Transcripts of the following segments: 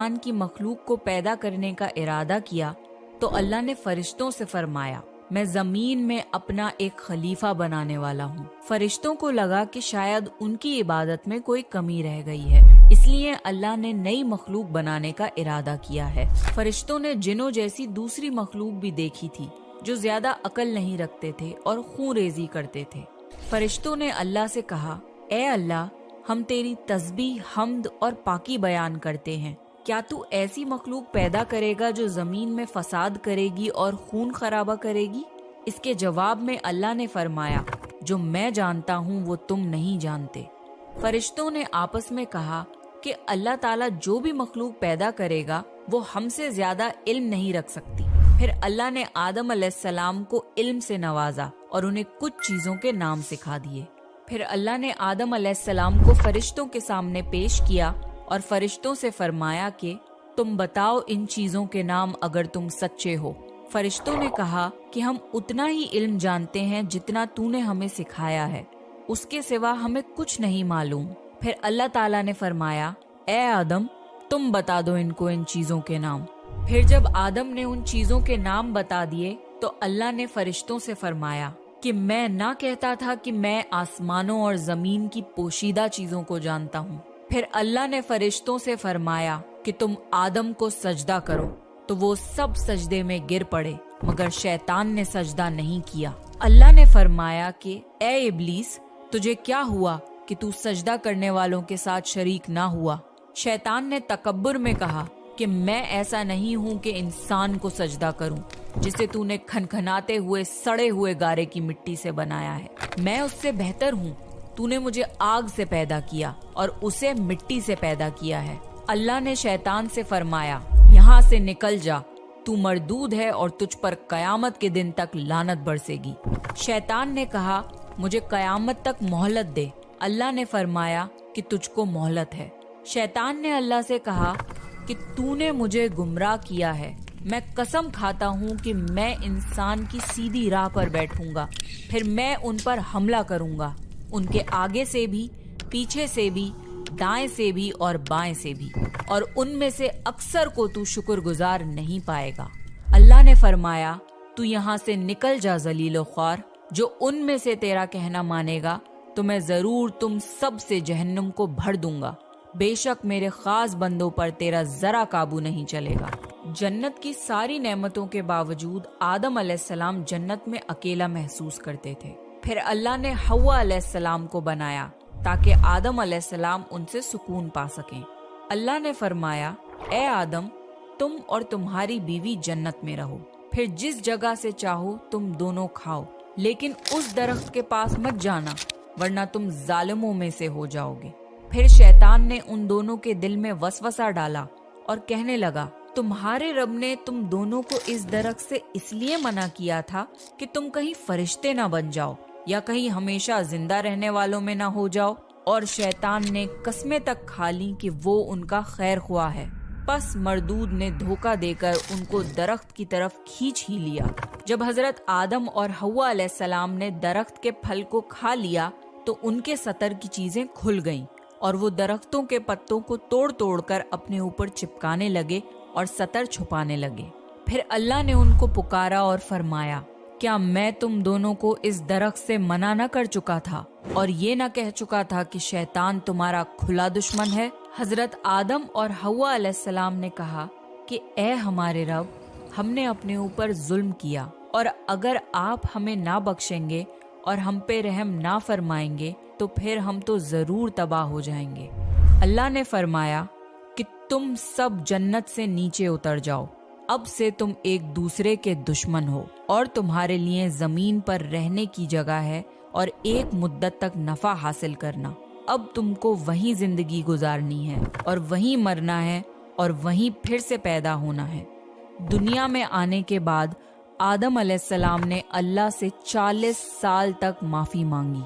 इंसान की मखलूक को पैदा करने का इरादा किया तो अल्लाह ने फरिश्तों से फरमाया, मैं जमीन में अपना एक खलीफा बनाने वाला हूँ। फरिश्तों को लगा कि शायद उनकी इबादत में कोई कमी रह गई है, इसलिए अल्लाह ने नई मखलूक बनाने का इरादा किया है। फरिश्तों ने जिन्नों जैसी दूसरी मखलूक भी देखी थी जो ज्यादा अकल नहीं रखते थे और खून रेजी करते थे। फरिश्तों ने अल्लाह से कहा, ए अल्लाह, हम तेरी तस्बीह, हम्द और पाकी बयान करते हैं। क्या तू ऐसी मखलूक पैदा करेगा जो जमीन में फसाद करेगी और खून खराबा करेगी? इसके जवाब में अल्लाह ने फरमाया, जो मैं जानता हूँ वो तुम नहीं जानते। फरिश्तों ने आपस में कहा कि अल्लाह ताला जो भी मखलूक पैदा करेगा वो हमसे ज्यादा इल्म नहीं रख सकती। फिर अल्लाह ने आदम अलैहिस्सलाम को इल्म से नवाजा और उन्हें कुछ चीजों के नाम सिखा दिए। फिर अल्लाह ने आदम अलैहिस्सलाम को फरिश्तों के सामने पेश किया और फरिश्तों से फरमाया कि तुम बताओ इन चीजों के नाम अगर तुम सच्चे हो। फरिश्तों ने कहा कि हम उतना ही इल्म जानते हैं जितना तूने हमें सिखाया है, उसके सिवा हमें कुछ नहीं मालूम। फिर अल्लाह ताला ने फरमाया, ए आदम, तुम बता दो इनको इन चीजों के नाम। फिर जब आदम ने उन चीजों के नाम बता दिए तो अल्लाह ने फरिश्तों से फरमाया कि मैं ना कहता था कि मैं आसमानों और जमीन की पोशीदा चीजों को जानता हूँ। फिर अल्लाह ने फरिश्तों से फरमाया कि तुम आदम को सजदा करो, तो वो सब सजदे में गिर पड़े मगर शैतान ने सजदा नहीं किया। अल्लाह ने फरमाया कि ए इब्लीस, तुझे क्या हुआ कि तू सजदा करने वालों के साथ शरीक ना हुआ? शैतान ने तकब्बुर में कहा कि मैं ऐसा नहीं हूँ कि इंसान को सजदा करूँ जिसे तूने खनखनाते हुए सड़े हुए गारे की मिट्टी से बनाया है। मैं उससे बेहतर हूँ। तूने मुझे आग से पैदा किया और उसे मिट्टी से पैदा किया है। अल्लाह ने शैतान से फरमाया, यहाँ से निकल जा, तू मरदूद है और तुझ पर कयामत के दिन तक लानत बरसेगी। शैतान ने कहा, मुझे कयामत तक मोहलत दे। अल्लाह ने फरमाया कि तुझको मोहलत है। शैतान ने अल्लाह से कहा कि तूने मुझे गुमराह किया है। मैं कसम खाता हूँ कि मैं इंसान की सीधी राह पर बैठूंगा, फिर मैं उन पर हमला करूंगा, उनके आगे से भी, पीछे से भी, दाएं से भी और बाएं से भी, और उनमें से अक्सर को तू शुक्रगुजार नहीं पाएगा। अल्लाह ने फरमाया, तू यहाँ से निकल जा ज़लील ख्वार। जो उनमें से तेरा कहना मानेगा तो मैं जरूर तुम सब से जहन्नुम को भर दूंगा। बेशक मेरे खास बंदों पर तेरा जरा काबू नहीं चलेगा। जन्नत की सारी नेमतों के बावजूद आदम अलैहिस्सलाम जन्नत में अकेला महसूस करते थे। फिर अल्लाह ने हव्वा अलैहिस्सलाम को बनाया ताकि आदम अलैहिस्सलाम उनसे सुकून पा सकें। अल्लाह ने फरमाया, ए आदम, तुम और तुम्हारी बीवी जन्नत में रहो, फिर जिस जगह से चाहो तुम दोनों खाओ, लेकिन उस दरख्त के पास मत जाना वरना तुम जालिमों में से हो जाओगे। फिर शैतान ने उन दोनों के दिल में वसवसा डाला और कहने लगा, तुम्हारे रब ने तुम दोनों को इस दरख्त से इसलिए मना किया था कि तुम कहीं फरिश्ते ना बन जाओ या कहीं हमेशा जिंदा रहने वालों में ना हो जाओ। और शैतान ने कस्में तक खा ली कि वो उनका खैर ख्वाह है। बस मरदूद ने धोखा देकर उनको दरख्त की तरफ खींच ही लिया। जब हजरत आदम और हव्वा अलैहिस्सलाम ने दरख्त के फल को खा लिया तो उनके सतर की चीजें खुल गईं और वो दरख्तों के पत्तों को तोड़ तोड़ कर अपने ऊपर चिपकाने लगे और सतर छुपाने लगे। फिर अल्लाह ने उनको पुकारा और फरमाया, क्या मैं तुम दोनों को इस दरख्त से मना न कर चुका था और ये न कह चुका था कि शैतान तुम्हारा खुला दुश्मन है? हजरत आदम और हव्वा अलैहिस्सलाम ने कहा कि ए हमारे रब, हमने अपने ऊपर जुल्म किया और अगर आप हमें ना बख्शेंगे और हम पे रहम ना फरमाएंगे तो फिर हम तो जरूर तबाह हो जाएंगे। अल्लाह ने फरमाया कि तुम सब जन्नत से नीचे उतर जाओ, अब से तुम एक दूसरे के दुश्मन हो और तुम्हारे लिए जमीन पर रहने की जगह है और एक मुद्दत तक नफा हासिल करना। अब तुमको वहीं जिंदगी गुजारनी है और वहीं मरना है और वहीं फिर से पैदा होना है। दुनिया में आने के बाद आदम अलैहिस्सलाम ने अल्लाह से 40 साल तक माफी मांगी।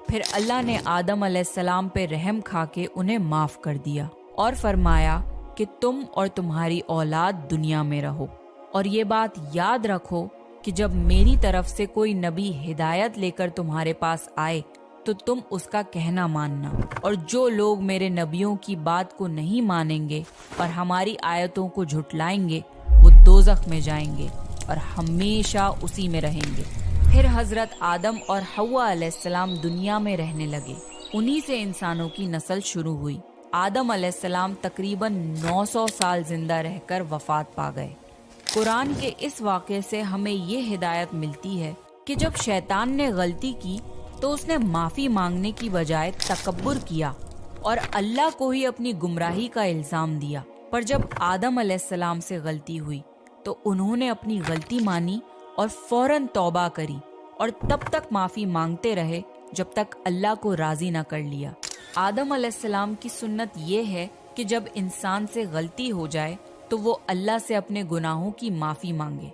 फिर अल्लाह ने आदम अलैहिस्सलाम पे रहम खा के उन्हें माफ कर दिया और फरमाया कि तुम और तुम्हारी औलाद दुनिया में रहो और ये बात याद रखो कि जब मेरी तरफ से कोई नबी हिदायत लेकर तुम्हारे पास आए تو تم اس کا کہنا ماننا، اور جو لوگ میرے نبیوں کی بات کو نہیں مانیں گے اور ہماری آیتوں کو جھٹلائیں گے وہ دوزخ میں جائیں گے اور ہمیشہ اسی میں رہیں گے۔ پھر حضرت آدم اور حوا علیہ السلام دنیا میں رہنے لگے، انہی سے انسانوں کی نسل شروع ہوئی۔ آدم علیہ السلام تقریباً 900 سال زندہ رہ کر وفات پا گئے۔ قرآن کے اس واقعے سے ہمیں یہ ہدایت ملتی ہے کہ جب شیطان نے غلطی کی تو اس نے معافی مانگنے کی بجائے تکبر کیا اور اللہ کو ہی اپنی گمراہی کا الزام دیا۔ پر جب آدم علیہ السلام سے غلطی ہوئی تو انہوں نے اپنی غلطی مانی اور فوراً توبہ کری، اور تب تک معافی مانگتے رہے جب تک اللہ کو راضی نہ کر لیا۔ آدم علیہ السلام کی سنت یہ ہے کہ جب انسان سے غلطی ہو جائے تو وہ اللہ سے اپنے گناہوں کی معافی مانگے